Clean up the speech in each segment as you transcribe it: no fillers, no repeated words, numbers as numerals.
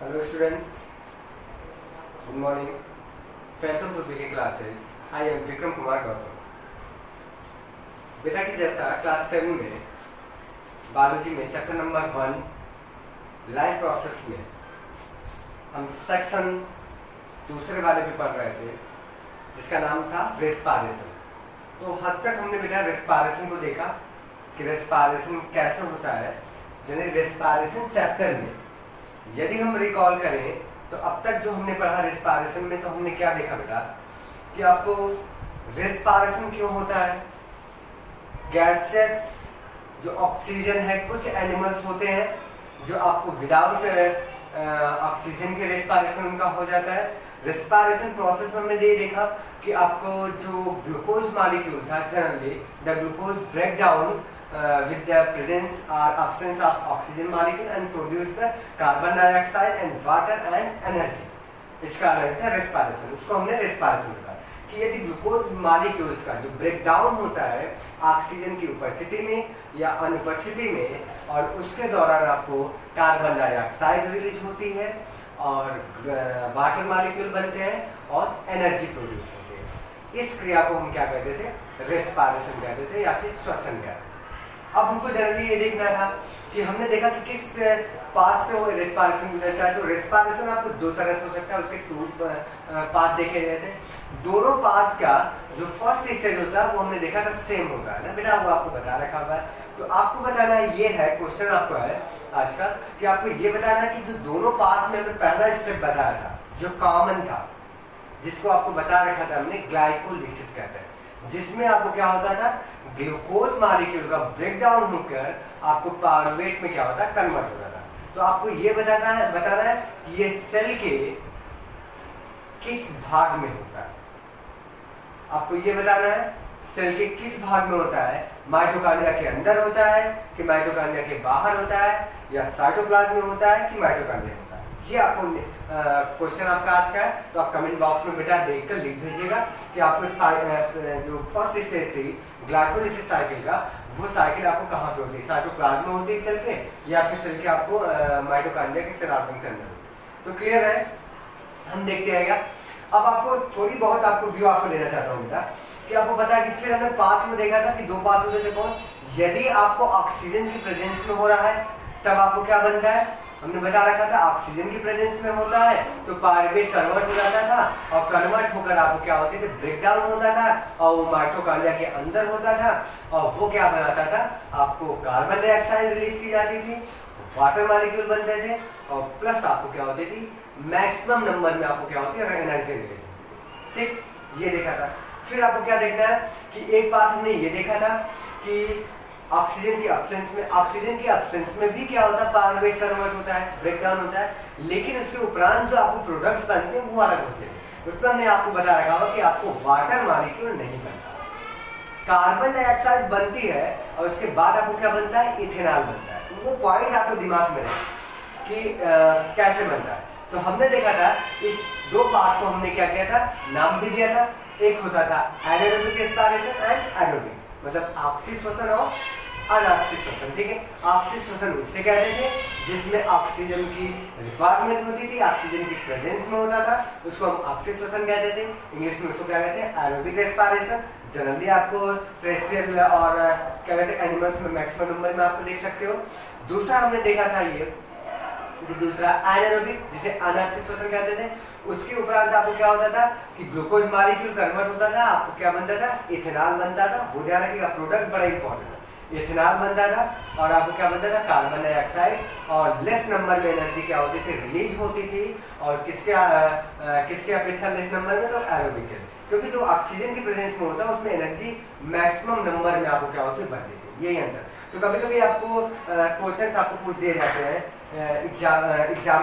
Hello student, good morning. Welcome to BK classes. I am Vikram Kumar Gautam. बेटा की जैसा class 10 में biology में चैप्टर नंबर 1 लाइफ प्रोसेस में हम सेक्शन दूसरे वाले भी पढ़ रहे थे जिसका नाम था रेस्पिरेशन। तो हद तक हमने बेटा रेस्पिरेशन को देखा कि रेस्पिरेशन कैसे होता है। यानी रेस्पिरेशन चैप्टर में यदि हम रिकॉल करें तो अब तक जो हमने पढ़ा रेस्पिरेशन में, तो हमने क्या देखा बेटा कि आपको रेस्पिरेशन क्यों होता है। गैसेस जो ऑक्सीजन है, कुछ एनिमल्स होते हैं जो आपको विदाउट ऑक्सीजन के रेस्पिरेशन उनका हो जाता है। रेस्पिरेशन प्रोसेस में हमने ये देखा कि आपको जो ग्लूकोज मॉलिक्यूल था, generally the glucose break down with the presence or absence of oxygen molecule and produce the carbon dioxide and water and energy। इसका अर्थ है रेस्पिरेशन। उसको हमने रेस्पिरेशन कहा कि यदि ग्लूकोज मॉलिक्यूल्स का जो ब्रेक डाउन होता है ऑक्सीजन की उपस्थिति में या अनुपस्थिति में, और उसके दौरान आपको कार्बन डाइऑक्साइड रिलीज होती है और वाटर मॉलिक्यूल बनते हैं और एनर्जी प्रोड्यूस होती है। इस क्रिया को हम क्या कहते थे? रेस्पिरेशन कहते थे या फिर श्वसन कहते थे। अब हमको जनरली ये देखना था कि हमने देखा कि किस पाथ से वो रेस्पिरेशन गुजरता है। तो रेस्पिरेशन आपको दो तरह से हो सकता है, उसके टू पाथ देखे गए थे। दोनों पाथ का जो फर्स्ट स्टेज होता है वो हमने देखा था सेम होता है ना बेटा, वो आपको बता रखा हुआ है। तो आपको बताना ये है, क्वेश्चन आपको है आज का कि आपको ये बताना है कि जो दोनों पाथ में हमने पहला स्टेप बताया था जो कॉमन था, जिसको आपको बता रखा था हमने ग्लाइकोलिसिस कहते हैं, जिसमें आपको क्या होता था ग्लूकोज मॉलिक्यूल का ब्रेक डाउन होकर आपको पायरुवेट में क्या होता है कन्वर्ट होता था। तो आपको ये बताना है कि ये सेल के किस भाग में होता है। आपको ये बताना है सेल के किस भाग में होता है, माइटोकॉन्ड्रिया के अंदर होता है कि माइटोकॉन्ड्रिया के बाहर होता है, या साइटोप्लाज्म में होता है कि माइटोकॉन्ड्रिया होता है। ये आपको क्वेश्चन आपका आज का है। तो आप कमेंट बॉक्स में बेटा देखकर लिख भेजिएगा कि आपको जो फर्स्ट स्टेज थी ग्लाइकोलिसिस साइकिल का, वो साइकिल आपको कहाँ पे होती है, साइटोप्लाज्म में होती है सेल के, या फिर सेल के आपको माइटोकॉन्ड्रिया के सराउंडिंग के अंदर होती है। तो क्लियर है, हम देखते हैं। अब आपको थोड़ी बहुत आपको व्यू आपको देना चाहता हूँ बेटा कि आपको पता है कि फिर हमने पाथ में देखा था कि दो पाथ होते थे। कौन? यदि आपको ऑक्सीजन की प्रेजेंस में हो रहा है तब आपको क्या बनता है, हमने बता रखा था ऑक्सीजन की प्रेजेंस में होता है तो पायरुवेट कन्वर्ट हो जाता था, और कन्वर्ट होकर आपको क्या होते थे ब्रेक डाउन होता था और वो माइटोकॉन्ड्रिया के अंदर होता था, और वो क्या बनाता था आपको कार्बन डाइऑक्साइड रिलीज की जाती थी, वाटर मॉलिक्यूल बनते थे, और प्लस आपको क्या होती थी मैक्सिमम नंबर में आपको क्या होती है एनर्जी रिलीज। ठीक, ये देखा था। फिर आपको क्या देखना है कि एक बात हमने ये देखा था कि ऑक्सीजन की एब्सेंस में भी क्या होता है पायरुवेट कन्वर्ट होता है, ब्रेक डाउन होता है, लेकिन उसके उपरांत जो आपको प्रोडक्ट्स बनते हैं वो अलग होते हैं। उसमें हमने आपको बता रखा हुआ कि आपको वाटर मॉलिक्यूल नहीं बनता, कार्बन डाइऑक्साइड बनती है और उसके बाद आपको क्या बनता है इथेनॉल बनता है। तो वो पॉइंट आपको दिमाग में रहे कि कैसे बनता है। तो हमने देखा था इस दो पार्ट को हमने क्या किया था, नाम भी दिया था। एक होता था एनारोबिक रेस्पिरेशन एंड एरोबिक, मतलब ऑक्सीजन श्वसन और अनऑक्सीजन श्वसन। ठीक है, ऑक्सीजन श्वसन उसे कहते थे जिसमें ऑक्सीजन की रिक्वायरमेंट होती थी, ऑक्सीजन की प्रेजेंस में होता था, उसको हम ऑक्सीजन श्वसन कहते थे। इंग्लिश में उसको क्या कहते हैं एरोबिक रेस्पिरेशन। जनरली आपको टेरेस्ट्रियल और क्या कहते हैं एनिमल्स में मैक्सिमम नंबर में आपको देख सकते हो। दूसरा हमने देखा था ये दूसरा एनारोबिक, जिसे अनऑक्सीजन श्वसन कहते थे। उसके उपरांत आपको क्या होता था कि ग्लूकोज मॉलिक्यूल कन्वर्ट होता था, आपको क्या बनता था इथेनॉल बनता था। वो ध्यान रखिएगा, प्रोडक्ट बड़ा इंपॉर्टेंट है। इथेनॉल बनता था और आपको क्या बनता था कार्बन डाइऑक्साइड, और लेस नंबर में एनर्जी क्या होती थी रिलीज होती थी। और किसके अपेक्षा लेस नंबर में, तो एरोबिक है, क्योंकि जो ऑक्सीजन की प्रेजेंस में होता है उसमें एनर्जी मैक्सिमम नंबर में आपको क्या होती है बनती थी। यही अंतर। तो कभी कभी आपको क्वेश्चंस आपको पूछ दिए जाते हैं एग्जाम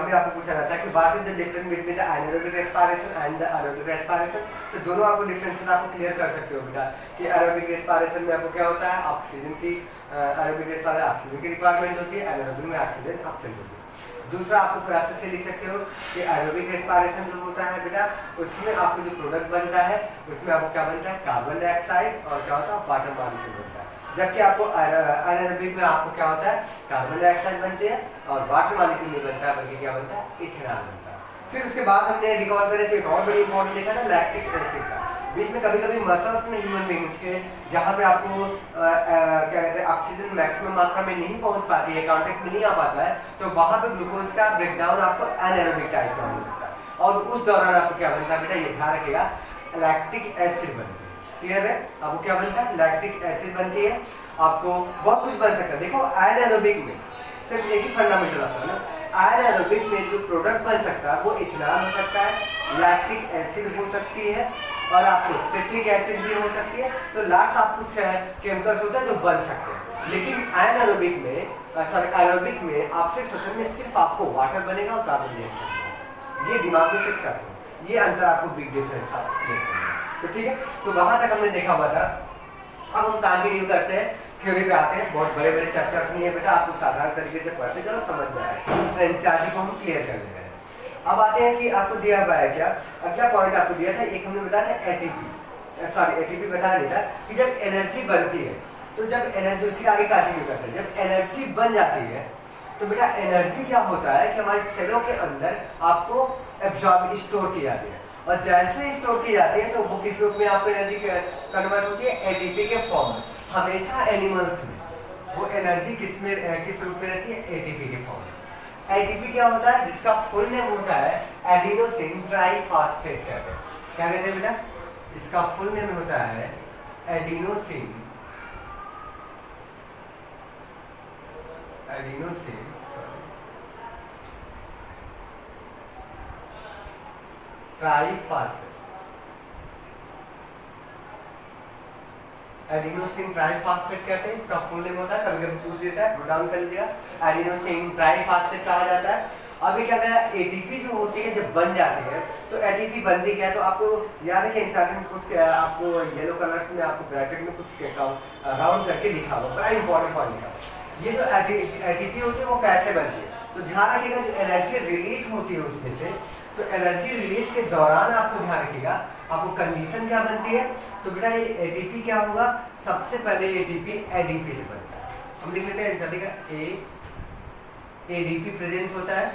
में, आपको पूछा जाता है कि what is the difference between the anaerobic respiration and the aerobic respiration. तो दोनों आपको डिफरेंसेस आपको क्लियर कर सकते हो बेटा कि एरोबिक रेस्पिरेशन में आपको क्या होता है ऑक्सीजन की एरोबिक रेस्पिरेशन ऑक्सीजन की रिक्वायरमेंट होती है, एनारोबिक में ऑक्सीजन एब्सेंट होती है। दूसरा आपको प्रोसेस से लिख सकते हो कि एरोबिक रेस्पिरेशन जो होता है बेटा, उसमें आपको जो प्रोडक्ट बनता है उसमें आपको क्या बनता है, कार्बन डाइऑक्साइड और क्या होता है, वाटर मॉलिक्यूल बनता है। जबकि आपको एनारोबिक में आपको क्या होता है, कार्बन डाइऑक्साइड बनते हैं और वाटर मॉलिक्यूल नहीं बनता है, बल्कि क्या बनता है, इथेनॉल बनता है। फिर उसके बाद हमने रिकॉर्ड करे तो एक और बड़ी इंपॉर्टेंट देखा ना, लैक्टिक एसिड का। बीच में कभी कभी मसल्स में ह्यूमन बींग्स के जहाँ पे आपको क्या कहते हैं ऑक्सीजन मैक्सिमम मात्रा में नहीं पहुंच पाती है, कांटेक्ट में नहीं आ पाता है, तो वहाँ पे ग्लूकोज का ब्रेकडाउन आपको एनारोबिक टाइप का होता है और उस दौरान आपको क्या बनता है बेटा, ये ध्यान रखिएगा, लैक्टिक एसिड बनती है। क्लियर है? आपको क्या बनता है, लैक्टिक एसिड बनती है। आपको बहुत कुछ बन सकता है। देखो एनारोबिक में सिर्फ एक ही फंडामेंटल आता है ना, एनारोबिक में जो प्रोडक्ट बन सकता है वो इथेनॉल हो सकता है, लैक्टिक एसिड हो सकती है और आपको सिट्रिक एसिड भी हो सकती है। तो लास्ट आप कुछ केमिकल्स होता है जो बन सकते हैं। लेकिन एनारोबिक में एरोबिक में आपसे स्वतंत्र में सिर्फ आपको वाटर बनेगा और कार्बन डाइऑक्साइड। ये दिमाग में सेट करते हो, ये अंतर आपको बिग डिफरेंस तो ठीक है। तो वहां तक हमने देखा हुआ था। अब हम कंटिन्यू करते हैं, थ्योरी पे आते हैं। बहुत बड़े बड़े चैप्टर्स नहीं है बेटा, आपको साधारण तरीके से पढ़ते जाओ, समझ में आए। तो एनसीईआरटी को हम क्लियर कर ले रहे हैं। अब आते हैं कि आपको दिया हुआ है क्या, अगला पॉइंट आपको दिया था, एक हमने बताया था एटीपी, सॉरी एटीपी बताया नहीं था कि जब एनर्जी बनती है, तो जब एनर्जी, उसके आगे कंटिन्यू करते हैं, जब एनर्जी बन जाती है तो बेटा एनर्जी क्या होता है कि हमारे सेलों के अंदर आपको एब्जॉर्ब स्टोर की जाती है और जैसे स्टोर की जाती है तो वो किस रूप में आपको एनर्जी कन्वर्ट होती है, एटीपी के फॉर्म में। हमेशा एनिमल्स में वो एनर्जी किस रूप में रहती है, एटीपी के फॉर्म में। एटीपी क्या होता है, जिसका फुल नेम होता है एडिनोसिन ट्राइफॉस्फेट कहते हैं। क्या कहते हैं बेटा, इसका फुल नेम होता है एडिनोसिन ट्राइफॉस्फेट। एडिनोसिन ट्राइफॉस्फेट कहते हैं, इसका फुल नेम होता है, कभी कभी पूछ देता है, नोट डाउन कर लीजिएगा, एडिनोसिन ट्राइफॉस्फेट कहा जाता है। अभी क्या कहता है, एटीपी जो होती है जब बन जाती है तो एटीपी बनती क्या है, तो आपको याद है कि इंसान में कुछ आपको येलो कलर्स में आपको ब्रैकेट में कुछ राउंड करके लिखा हुआ, बड़ा इंपॉर्टेंट पॉइंट लिखा हुआ। ये जो एटीपी होती है वो कैसे बनती है, तो ध्यान रखिएगा, जो एनर्जी रिलीज होती है उसमें से, तो एनर्जी रिलीज के दौरान आपको ध्यान रखिएगा आपको कंडीशन क्या बनती है। तो बेटा ये एटीपी क्या होगा, सबसे पहले एटीपी एडीपी से बनता है। हम लिख लेते हैं जल्दी का, एडीपी प्रेजेंट होता है।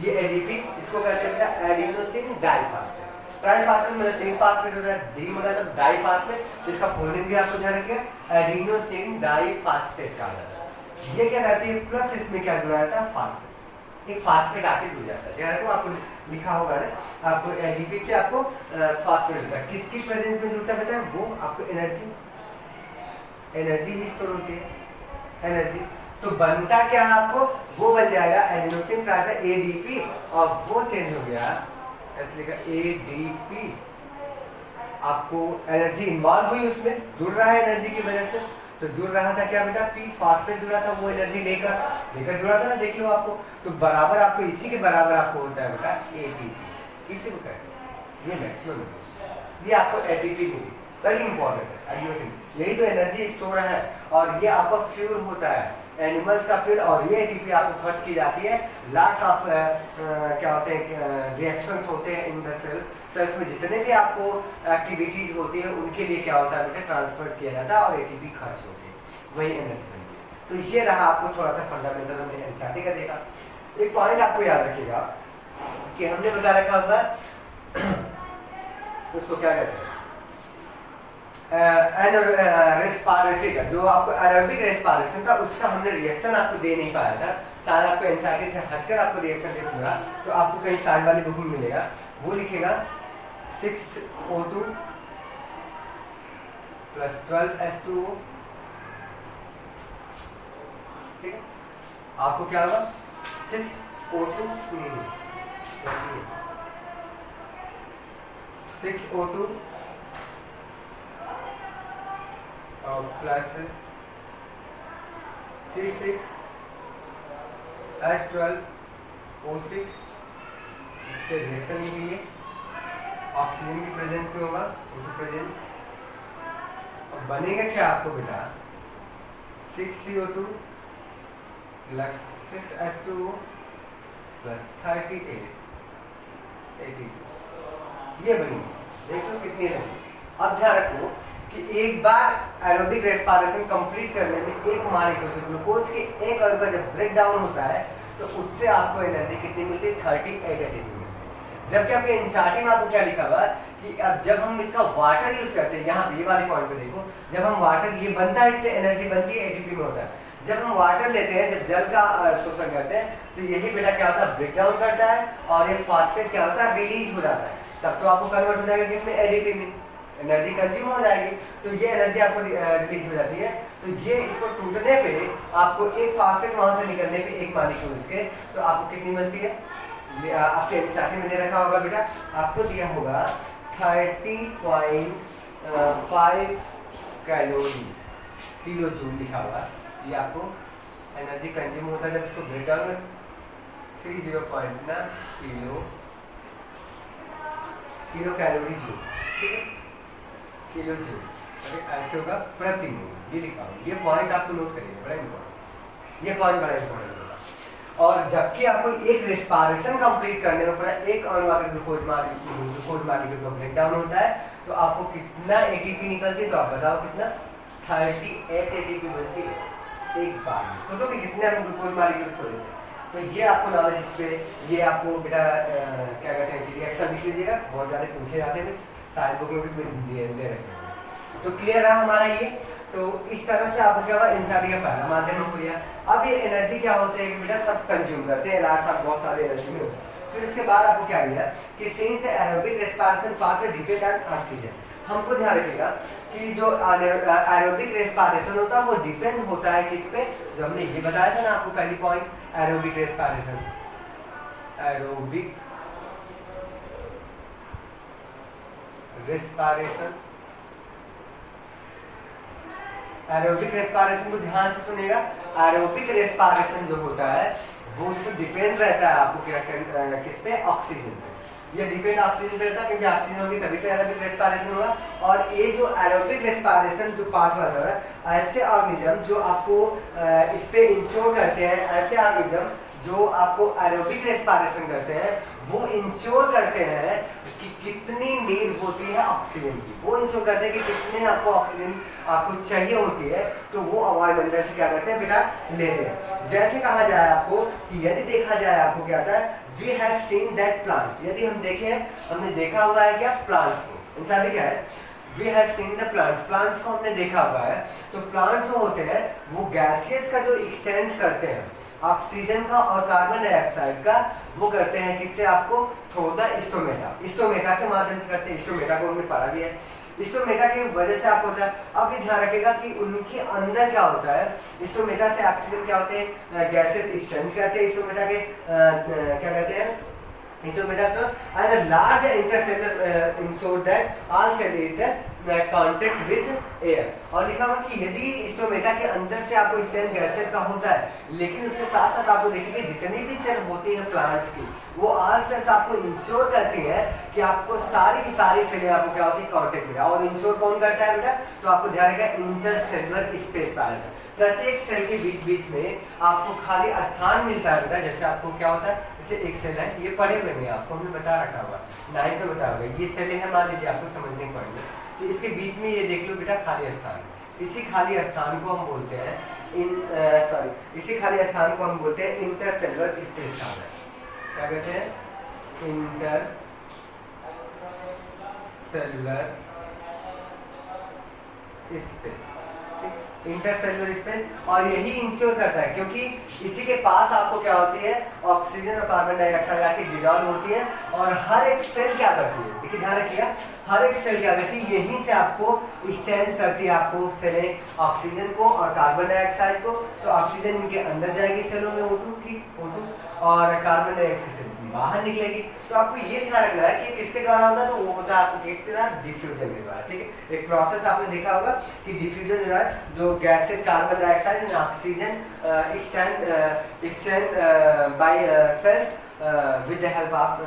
ये एडीपी इसको कहते हैं बेटा एडिनोसिन डाइफॉस्फेट। ट्राइफॉस्फेट मतलब 3 फास्फेट होता है, डी मतलब डाइफॉस्फेट, जिसका फुल नेम भी आपको ध्यान रखिएगा, एडिनोसिन डाइफॉस्फेट कहा जाता है। ये क्या करती है, प्लस इसमें क्या जुड़ा रहता है, फास्फेट, एक फास्फेट आके जुड़ जाता है। ध्यान रखो, आपको लिखा होगा ना, आपको एडीपी के आपको फास्फेट जुड़ता है। किसकी प्रेजेंस में जुड़ता है, वो आपको एनर्जी ही स्टोर होती है, एनर्जी। तो बनता क्या है, आपको वो बन जाएगा एडिनोसिन ट्राइफॉस्फेट एडीपी, और वो चेंज हो गया ऐसे लिखा एडीपी। आपको एनर्जी इन्वॉल्व हुई, उसमें जुड़ रहा है एनर्जी की वजह से। तो जुड़ रहा था क्या बेटा, पी फास्फेट जुड़ा था, वो एनर्जी लेकर जुड़ा था ना, देखिए आपको। तो बराबर आपको इसी के बराबर आपको होता है बेटा एटीपी, इसी को कहते हैं, ये मैक्सिमम, ये आपको एटीपी मिली, वेरी इंपॉर्टेंट है एडिनोसिन। यही तो एनर्जी स्टोर है और ये आपका फ्यूल होता है, एनिमल्स का फ्यूल, और ये एटीपी आपको खर्च की जाती है। लॉट्स ऑफ क्या होते हैं, रिएक्शंस होते हैं इन द सेल्स में, जितने भी आपको एक्टिविटीज होती है उनके लिए क्या होता है बेटा, ट्रांसफर किया जाता है और एटीपी खर्च होती है, वही एनर्जी बनती है। तो ये रहा आपको थोड़ा सा फंडामेंटल हमने एनसीईआरटी का देखा। एक पॉइंट आपको याद रखिएगा कि हमने बता रखा होगा उसको क्या कहते हैं, रेस्पिरेटरी का, जो आपको एरोबिक रेस्पिरेशन था उसका हमने रिएक्शन आपको दे नहीं पाया था। शायद आपको एनसीईआरटी से हटकर आपको रिएक्शन देखना होगा, तो आपको कहीं साइड वाली बुक में मिलेगा, वो लिखेगा 6O2 + 12H2O। ठीक है, आपको क्या होगा 6O2 प्लस C6H12O6, इस पे रिएक्शन लिखेंगे, ऑक्सीजन की प्रेजेंस में होगा, उनकी प्रेजेंस, और बनेगा क्या आपको बेटा 6CO2 + 6H2O प्लस 38 ATP, ये बनी। देखो कितनी है। अब ध्यान रखो कि एक बार एरोबिक रेस्पिरेशन कंप्लीट करने में एक मॉलिक्यूल से ग्लूकोज के एक अणु का जब ब्रेक डाउन होता है तो उससे आपको एनर्जी कितनी मिलती है? 38 ATP मिलती है। जबकि आपके एनसीईआरटी में आपको क्या लिखा हुआ है कि अब जब हम इसका वाटर यूज करते हैं, यहाँ ये वाले पॉइंट पे देखो, जब हम वाटर, ये बनता है, इससे एनर्जी बनती है, एटीपी में होता है। जब हम वाटर लेते हैं, जब जल का शोषण करते हैं, तो यही बेटा क्या होता है? ब्रेक डाउन करता है और ये फास्फेट क्या होता है? रिलीज हो जाता है। तब तो आपको कन्वर्ट हो जाएगा किसमें? एडीपी में। एनर्जी कंज्यूम हो जाएगी, तो ये एनर्जी आपको रिलीज हो जाती है। तो ये इसको टूटने पे आपको एक फास्फेट वहां से निकलने पे एक मॉलिक्यूल इसके, तो आपको कितनी मिलती है? आपके एनसीईआरटी में दे रखा होगा बेटा, आपको दिया होगा 30.5 कैलोरी किलो जूल लिखा हुआ। ये आपको एनर्जी कंज्यूम होता है जब इसको ब्रेक डाउन में 30 किलो कैलोरी जूल, ठीक है, किलो जूल। ऐसे होगा प्रति मोल, ये लिखा हुआ। ये पॉइंट आपको नोट करिएगा, बड़ा इंपॉर्टेंट, ये पॉइंट बड़ा इंपॉर्टेंट होगा। और जबकि आपको एक रेस्पिरेशन कंप्लीट करने में पूरा एक अणु अगर ग्लूकोज मॉलिक्यूल का ब्रेक डाउन होता है तो आपको कितना एटीपी निकलती है? तो आप बताओ कितना? 38 एटीपी मिलती है एक बार में। सोचो कि कितने हम ग्लूकोज मॉलिक्यूल्स को लेते हैं। तो ये आपको नॉलेज, इस पे ये आपको बेटा क्या कहते हैं कि रिएक्शन लिख लीजिएगा, बहुत ज़्यादा पूछे जाते हैं, सारे बुक में भी दे रखे हैं। तो क्लियर रहा हमारा ये। तो इस तरह से आपको क्या हुआ? एनसीईआरटी का पहला माध्यम हो गया। अब ये एनर्जी क्या होते हैं कि बेटा सब कंज्यूम करते हैं, लास्ट आप बहुत सारी एनर्जी में होता है। फिर उसके बाद आपको क्या दिया कि since aerobic respiration path depend on oxygen. हमको ध्यान रखिएगा कि जो एरोबिक रेस्पिरेशन होता है वो डिपेंड होता है किस पे? जो हमने ये बताया था ना आपको पहली point, aerobic respiration, aerobic respiration, aerobic respiration को ध्यान से सुनेगा। एरोबिक रेस्पिरेशन जो होता है वो उससे डिपेंड रहता है आपको क्या किस पे? ऑक्सीजन पे। ये डिपेंड ऑक्सीजन पे रहता है क्योंकि ऑक्सीजन होगी तभी तो एरोबिक रेस्पिरेशन होगा। और ये जो एरोबिक रेस्पिरेशन जो पाथ होता है, ऐसे ऑर्गेनिज्म जो आपको इस पे इंश्योर करते हैं, ऐसे ऑर्गेनिज्म जो आपको एरोबिक रेस्पिरेशन करते हैं, वो इंश्योर करते हैं कि कितनी नीड होती है ऑक्सीजन की। वो इंश्योर करते हैं कि कितने आपको ऑक्सीजन आपको चाहिए होती है, तो वो वायुमंडल से क्या करते हैं बेटा? लेते हैं। जैसे कहा जाए आपको कि यदि देखा जाए आपको क्या होता है? We have seen that plants, यदि हम देखें, हमने देखा हुआ है क्या? प्लांट्स को। इंसान क्या है? We have seen the plants, plants को हमने देखा हुआ है। तो प्लांट्स जो होते हैं वो गैसेस का जो एक्सचेंज करते हैं, ऑक्सीजन का और कार्बन डाइऑक्साइड का, वो करते हैं किससे? आपको थ्रू द स्टोमेटा के माध्यम से करते हैं। स्टोमेटा को हमने पढ़ा भी है। स्टोमेटा की वजह से आपको होता है। अब ये ध्यान रखिएगा कि उनके अंदर क्या होता है? स्टोमेटा से ऑक्सीजन क्या होते हैं? गैसेस एक्सचेंज करते हैं। स्टोमेटा के क्या कहते हैं? Stomata and a large intercellular ensure that all cell is contact with air। और लिखा हुआ कि यदि स्टोमेटा के अंदर से आपको एक्सचेंज गैसेस का होता है, लेकिन उसके साथ साथ आपको देखेंगे जितनी भी सेल होती है प्लांट्स की, वो ऑल सेल्स आपको इंश्योर करती है कि आपको सारी की सारी सेलें आपको क्या होती है? कांटेक्ट में। और इंश्योर कौन करता है बेटा? तो आपको ध्यान रखिएगा, इंटरसेलुलर स्पेस पाया जाता है। प्रत्येक सेल के बीच बीच में आपको खाली स्थान मिलता है बेटा। जैसे आपको क्या होता है? जैसे एक सेल है, ये पढ़े हुए हैं, आपको हमने बता रखा हुआ, 9th में बताया होगा, ये सेल है मान लीजिए, आपको समझने पड़ेगा। तो इसके बीच में ये देख लो बेटा खाली स्थान। इसी खाली स्थान को हम बोलते हैं इसी खाली स्थान को हम बोलते हैं इंटरसेलुलर स्पेस। क्या कहते हैं? Inter cellular space, intercellular space. और यही इंश्योर करता है क्योंकि इसी के पास आपको क्या होती है? ऑक्सीजन और कार्बन डाइऑक्साइड आके जिडॉल होती है। और हर एक सेल क्या करती है? देखिए ध्यान रखिएगा, हर एक सेल क्या करती है? यहीं से आपको एक्सचेंज करती है आपको सेलें ऑक्सीजन को और कार्बन डाइऑक्साइड को। तो ऑक्सीजन इनके अंदर जाएगी सेलों में, O2 की, और कार्बन डाइऑक्साइड बाहर निकलेगी। तो आपको ये ध्यान रखना है कि किसके द्वारा होता है? तो वो होता है आपको डिफ्यूजन के द्वारा। ठीक है, एक प्रोसेस आपने देखा होगा कि डिफ्यूजन जो है, जो gases carbon dioxide and oxygen exchange by cells with the help of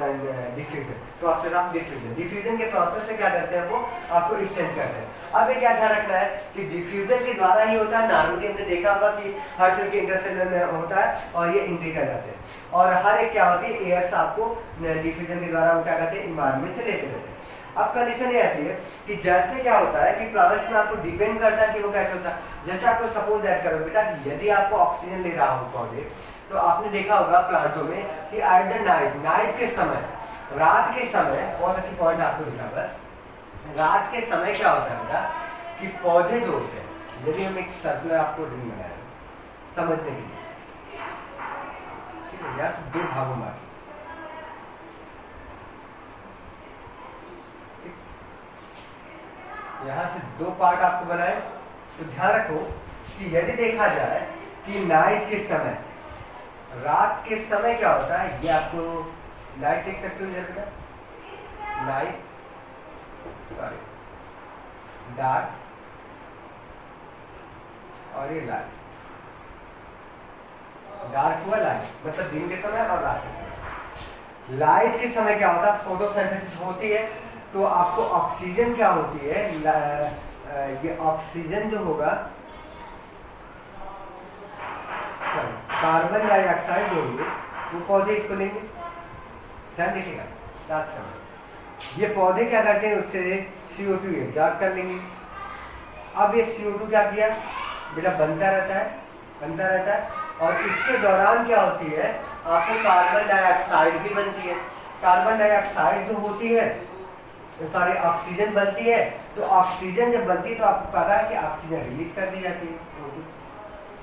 diffusion, process of diffusion. Diffusion के प्रोसेस से क्या करते हैं? वो आपको एक्सचेंज करते हैं। अब ये क्या ध्यान रखना है कि डिफ्यूजन के द्वारा ही होता है। नॉर्मली हमने देखा होगा कि हर सेल के इंटरसेलुलर में होता है और ये इंटीग्रल जाते हैं, और हर एक क्या होती है एयर्स आपको डिफ्यूजन के द्वारा वो क्या करते हैं इन्वायरमेंट से लेते रहते हैं। अब कंडीशन ये आती है कि जैसे क्या होता है कि प्लांट्स में आपको डिपेंड करता है कि वो कैसे होता है। जैसे आपको सपोज दैट करो बेटा कि यदि आपको ऑक्सीजन ले रहा हो पौधे, तो आपने देखा होगा प्लांटों में कि एट द नाइट के समय, रात के समय, बहुत अच्छी पॉइंट आपको लिखा हुआ है, रात के समय क्या होता है बेटा कि पौधे जो होते हैं, यदि हम एक सर्कुलर आपको रिंग बनाए समझने के लिए, ठीक है, यहाँ से दो भागों में यहाँ से दो पार्ट आपको बनाए, तो ध्यान रखो कि यदि देखा जाए कि नाइट के समय, रात के समय क्या होता है, ये आपको लाइट देख सकते हो जरा, नाइट सॉरी डार्क और ये लाइट, डार्क हुआ लाइट मतलब दिन के समय और रात के समय। लाइट के समय क्या होता है फोटोसिंथेसिस होती है, तो आपको ऑक्सीजन क्या होती है, ये ऑक्सीजन जो होगा, कार्बन डाइऑक्साइड जो होंगे वो पौधे इसको लेंगे, ध्यान देखिएगा रात समय, ये पौधे क्या करते हैं उससे CO2 एब्जॉर्ब कर लेंगे। अब ये CO2 क्या किया बेटा बनता रहता है और इसके दौरान क्या होती है आपको कार्बन डाइऑक्साइड भी बनती है। कार्बन डाइऑक्साइड जो होती है सॉरी ऑक्सीजन बनती है, तो ऑक्सीजन जब बनती है तो आपको पता है कि ऑक्सीजन रिलीज कर दी जाती है।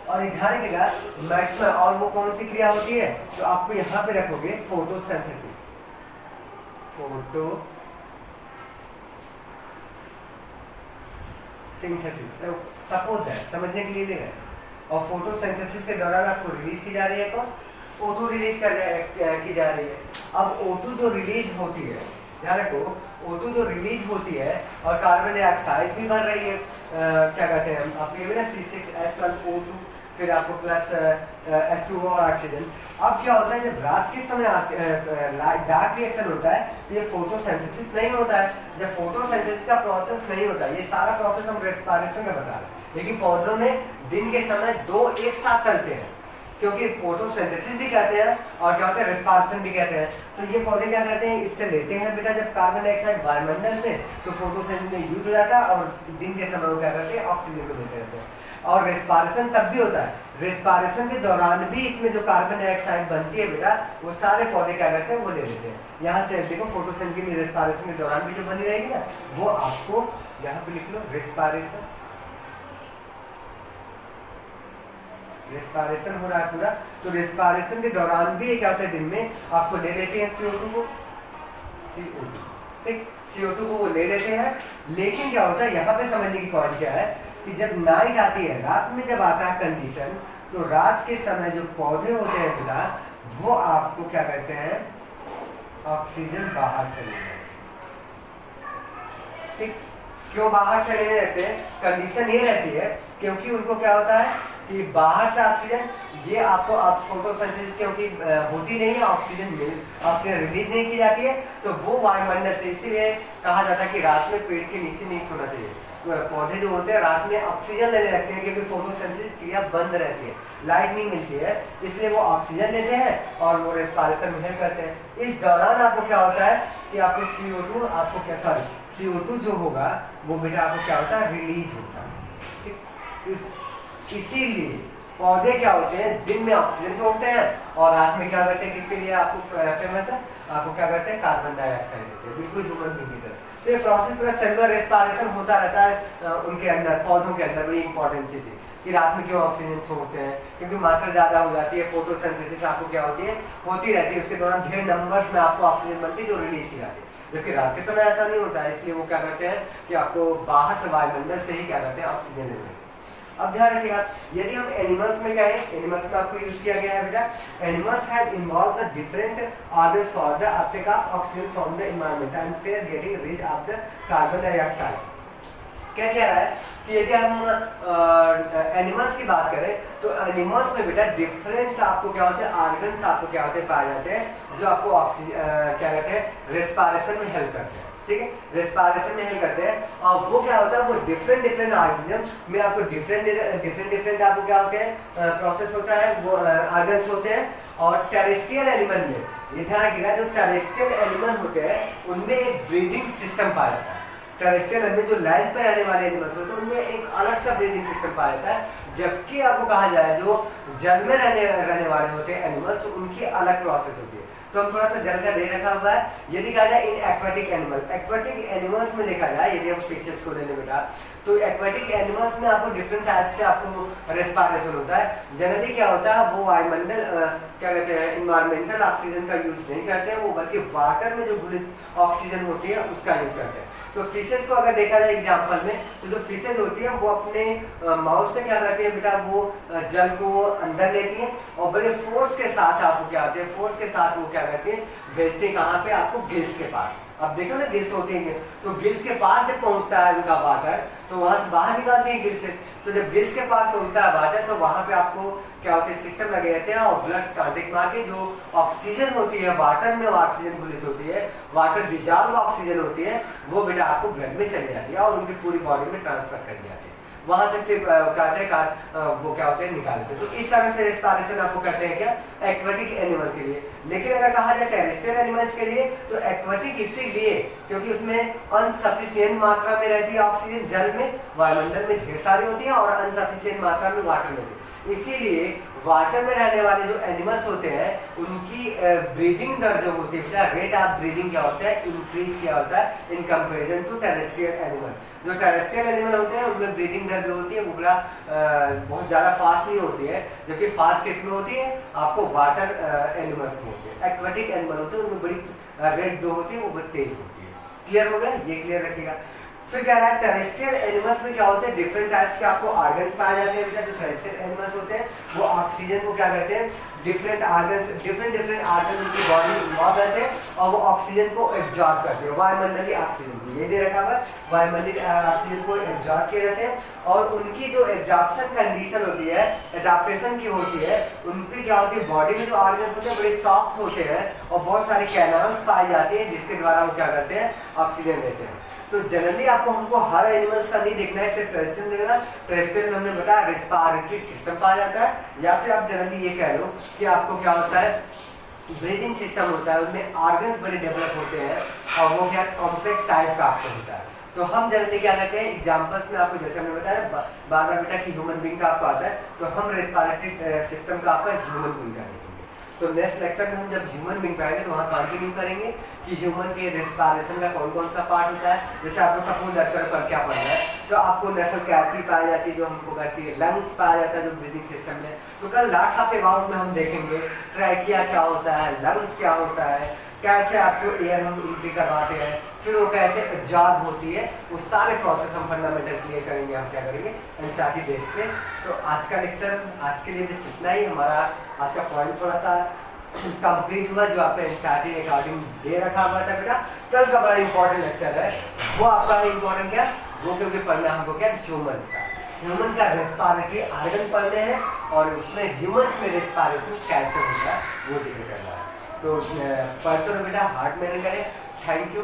और ध्यान रखिएगा मैक्सिमम, और वो कौन सी क्रिया होती है, तो आपको यहाँ पे रखोगे फोटोसिंथेसिस, सपोज है समझने के लिए ले रहे हैं। और फोटोसिंथेसिस के दौरान आपको रिलीज की जा रही है, कौन O2 रिलीज की जा रही है। अब O2 जो रिलीज होती है, ध्यान रखो O2 जो रिलीज होती है और कार्बन डाइऑक्साइड भी बन रही है, क्या कहते हैं आप ये ना C6H12O2, फिर आपको प्लस H2O और ऑक्सीजन। अब क्या होता है जब रात के समय डार्क रिएक्शन होता है तो ये फोटोसिंथेसिस नहीं होता है। जब फोटोसिंथेसिस का प्रोसेस नहीं होता, ये सारा प्रोसेस हम रेस्पिरेशन का बता रहे हैं, लेकिन पौधों में दिन के समय दो एक साथ चलते हैं, क्योंकि फोटोसिंथेसिस भी कहते हैं और क्या होता है रेस्पिरेशन भी कहते हैं। तो ये पौधे क्या करते हैं इससे लेते हैं बेटा जब कार्बन डाइऑक्साइड वायुमंडल से, तो फोटोसिंथेसिस में यूज हो जाता है और दिन के समय वो क्या करते हैं ऑक्सीजन को देते रहते हैं। और रेस्पिरेशन तब भी होता है, रेस्पिरेशन के दौरान भी इसमें जो कार्बन डाइऑक्साइड बनती है बेटा वो सारे पौधे क्या करते हैं वो ले लेते हैं। यहाँ से देखो फोटोसिंथेसिस की रेस्पिरेशन के दौरान भी जो बनी रहेगी ना वो आपको यहाँ पे लिख लो रेस्पिरेशन हो रहा है पूरा। तो रेस्पिरेशन के दौरान भी क्या होता है दिन में आपको ले लेते हैं CO2 को, ठीक CO2 को वो ले लेते हैं। लेकिन क्या होता है यहाँ पे समझने की पॉइंट क्या है कि जब नाइट आती है, रात में जब आता है कंडीशन, तो रात के समय जो पौधे होते हैं बेटा वो आपको क्या करते हैं ऑक्सीजन बाहर से ले लेते हैं। ठीक, क्यों बाहर से ले लेते हैं, कंडीशन ये रहती है क्योंकि उनको क्या होता है कि बाहर से ऑक्सीजन, ये आपको फोटोसिंथेसिस क्योंकि होती नहीं है, ऑक्सीजन रिलीज नहीं की जाती है, तो वो वायुमंडल से, इसीलिए कहा जाता है कि रात में पेड़ के नीचे नहीं सोना चाहिए। पौधे जो होते हैं रात में ऑक्सीजन लेने लगते हैं क्योंकि फोटोसिंथेसिस क्रिया बंद रहती है, लाइट नहीं मिलती है, इसलिए वो ऑक्सीजन लेते हैं और वो रेस्पिरेशन में करते हैं। इस दौरान आपको क्या होता है कि आपको CO2 जो होगा वो बेटा आपको क्या होता है रिलीज होता है। इसीलिए पौधे क्या होते हैं दिन में ऑक्सीजन छोड़ते हैं और रात में क्या करते हैं, किसके लिए आपको फेमस है, आपको क्या करते हैं कार्बन डाइऑक्साइड देते हैं, बिल्कुल ह्यूमन बीइंग की तरह। तो ये प्रोसेस पूरा सेलुलर रेस्पिरेशन होता रहता है उनके अंदर, पौधों के अंदर। बड़ी इंपॉर्टेंट चीज थी कि रात में क्यों ऑक्सीजन छोड़ते हैं, क्योंकि मात्रा ज्यादा हो जाती है, फोटोसिंथेसिस आपको क्या होती है होती रहती है, उसके दौरान ढेर नंबर्स में आपको ऑक्सीजन बनती है जो रिलीज की जाती है। जबकि रात के समय ऐसा नहीं होता है, इसलिए वो क्या करते हैं कि आपको बाहर से वायुमंडल से ही क्या करते हैं ऑक्सीजन लेते हैं। अब ध्यान रखिएगा यदि हम एनिमल्स में कहें, एनिमल्स का आपको यूज किया गया है बेटा, animals have involve the different organs for the uptake of oxygen from the environment and फिर getting reach of the carbon dioxide. क्या कह रहा है कि यदि हम एनिमल्स की बात करें तो एनिमल्स में बेटा डिफरेंट आपको क्या होते हैं ऑर्गन्स आपको क्या होते हैं पाए जाते हैं जो आपको ऑक्सीजन क्या कहते हैं रेस्पिरेशन में हेल्प करते हैं। ठीक है, रेस्पिरेशन में हेल्प करते हैं। और वो क्या होता है, वो डिफरेंट ऑर्गेनिज्म में आपको डिफरेंट आपको क्या होते हैं प्रोसेस होता है, वो ऑर्गन्स होते हैं। और टेरेस्ट्रियल एनिमल में ये ध्यान रखिएगा, जो टेरेस्ट्रियल एनिमल होते हैं उनमें एक ब्रीदिंग सिस्टम पाया जाता है। टेरेस्ट्रियल में जो लैंड पर रहने वाले एनिमल्स होते हैं उनमें एक अलग सा ब्रीदिंग सिस्टम पाया जाता है, जबकि आपको कहा जाए जो जल में रहने वाले होते हैं एनिमल्स, उनकी अलग प्रोसेस होती है। तो हम थोड़ा सा जल का दे रखा हुआ है। यदि कहा जाए इन एक्वाटिक एनिमल्स में देखा जाए, यदि हम फिशेस को ले ले बेटा, तो एक्वाटिक एनिमल्स में आपको डिफरेंट टाइप से आपको रेस्पिरेशन होता है। जनरली क्या होता है, वो वायुमंडल क्या कहते हैं इन्वायरमेंटल ऑक्सीजन का यूज नहीं करते हैं, वो बल्कि वाटर में जो घुलित ऑक्सीजन होती है उसका यूज करते हैं। तो फिशेस को अगर देखा जाए एग्जांपल में, तो जो फिशेस होती है वो अपने माउथ से क्या करती है बेटा, वो जल को अंदर लेती है और बड़े फोर्स के साथ आपको क्या होते हैं, फोर्स के साथ वो क्या करती है, भेजते हैं कहाँ पे, आपको गिल्स के पास। अब देखो ना गिल्स होते हैं, तो गिल्स के पास जब पहुंचता है उनका वाटर, तो वहां से बाहर निकालते हैं गिल्स से। तो जब गिल्स के पास पहुंचता है वाटर, तो वहां पे आपको क्या होते हैं, सिस्टम लगे रहते हैं और ब्लड कांटेक्ट मार के जो ऑक्सीजन होती है वाटर में, वो ऑक्सीजन घुलित होती है, वाटर डिजॉल्व ऑक्सीजन होती है, वो बेटा आपको ब्लड में चली जाती है और उनकी पूरी बॉडी में ट्रांसफर कर दी जाती है। वहां से फिर वो क्या होते हैं, निकालते हैं। तो इस तरह से रेस्पिरेशन आपको करते हैं क्या, एक्वाटिक एनिमल के लिए। लेकिन अगर कहा जाए टेरेस्ट्रियल एनिमल्स के लिए, तो एक्वाटिक इसीलिए क्योंकि उसमें अनसफिशिएंट मात्रा में रहती है ऑक्सीजन, जल में वायुमंडल में ढेर सारी होती है और अनसफिशिएंट मात्रा में वाटर में। इसीलिए वाटर में रहने वाले जो एनिमल्स होते हैं उनकी ब्रीदिंग दर जो होती है, रेट ऑफ ब्रीदिंग क्या होता है, इंक्रीज क्या होता है in comparison to terrestrial animal. जो टेरेस्ट्रियल एनिमल होते हैं उनमें ब्रीदिंग दर जो होती है वो बड़ा बहुत ज़्यादा फास्ट नहीं होती है, जबकि फास्ट किसमें होती है, आपको वाटर एनिमल्स में होती है। एक्वाटिक एनिमल होते हैं उनमें बड़ी रेट जो होती है वो बहुत तेज होती है। क्लियर हो गया, ये क्लियर रखिएगा। फिर क्या है, टेरेस्ट्रियल एनिमल्स में क्या होते हैं, डिफरेंट टाइप्स के आपको ऑर्गन्स पाए जाते हैं बेटा। जो टेरेस्ट्रियल एनिमल्स होते हैं वो ऑक्सीजन को क्या करते हैं, डिफरेंट ऑर्गन्स उनकी बॉडी में इन्वॉल्व रहते हैं और वो ऑक्सीजन को एब्जॉर्ब करते हैं, वायुमंडलीय ऑक्सीजन ये दे रखा हुआ है, वायुमंडलीय ऑक्सीजन को एब्जॉर्ब किए रहते हैं। और उनकी जो एब्जॉर्प्शन कंडीशन होती है, एडाप्टेशन की होती है, उनकी क्या होती है, बॉडी में जो ऑर्गन्स होते हैं बड़े सॉफ्ट होते हैं और बहुत सारे कैनाल्स पाए जाते हैं जिसके द्वारा वो क्या करते हैं, ऑक्सीजन देते हैं। तो जनरली आपको हमको हर एनिमल्स का नहीं देखना है, सिर्फ टेरेस्ट्रियल देखना। टेरेस्ट्रियल में हमने बताया रेस्पिरेटरी सिस्टम पाया जाता है, या फिर आप जनरली ये कह लो कि आपको क्या होता है, ब्रीदिंग सिस्टम होता है, उनमें ऑर्गन्स बड़े डेवलप होते हैं और वो क्या कॉम्प्लेक्स टाइप का आपको होता है। तो हम जनरली क्या कहते हैं, एग्जाम्पल्स में आपको जैसे हमने बताया बार बेटा कि ह्यूमन बींग का आपको आता है, तो हम रेस्पिरेटरी सिस्टम का आपका ह्यूमन बींग का देखेंगे। तो नेक्स्ट लेक्चर में हम जब ह्यूमन बींग पाएंगे तो वहाँ कंटिन्यू करेंगे कि ह्यूमन के रेस्पिरेशन का कौन कौन सा पार्ट होता है। जैसे आपको सपोज लटकर पर क्या पढ़ना है, तो आपको नेशनल कैविटी पाई जाती है जो हमको करती है, लंग्स पाया जाता है जो ब्रीदिंग सिस्टम में। तो कल लास्ट ऑफ अबाउट में हम देखेंगे ट्रैकिया क्या होता है, लंग्स क्या होता है, कैसे आपको एयर हम एंट्री करवाते हैं, फिर वो कैसे एब्जॉर्ब होती है, वो सारे प्रोसेस हम फंडामेंटल क्लियर करेंगे। हम क्या करेंगे एनसीईआरटी बेस पे। तो आज का लेक्चर आज के लिए बस इतना ही। हमारा आज का पॉइंट थोड़ा सा कंप्लीट हुआ जो आपका एनसीईआरटी ने अकॉर्डिंग दे रखा हुआ था बेटा। कल का बड़ा इंपॉर्टेंट लेक्चर है, वो आपका इंपॉर्टेंट क्या, वो क्योंकि पढ़ना हमको क्या, ह्यूमन का रेस्पिरेटरी ऑर्गन पढ़ने हैं और उसमें ह्यूमन्स में रेस्पिरेशन कैसे होता है वो जिक्र करना है। तो पढ़ते रहो बेटा, हार्ट मेहनत करें। Thank you.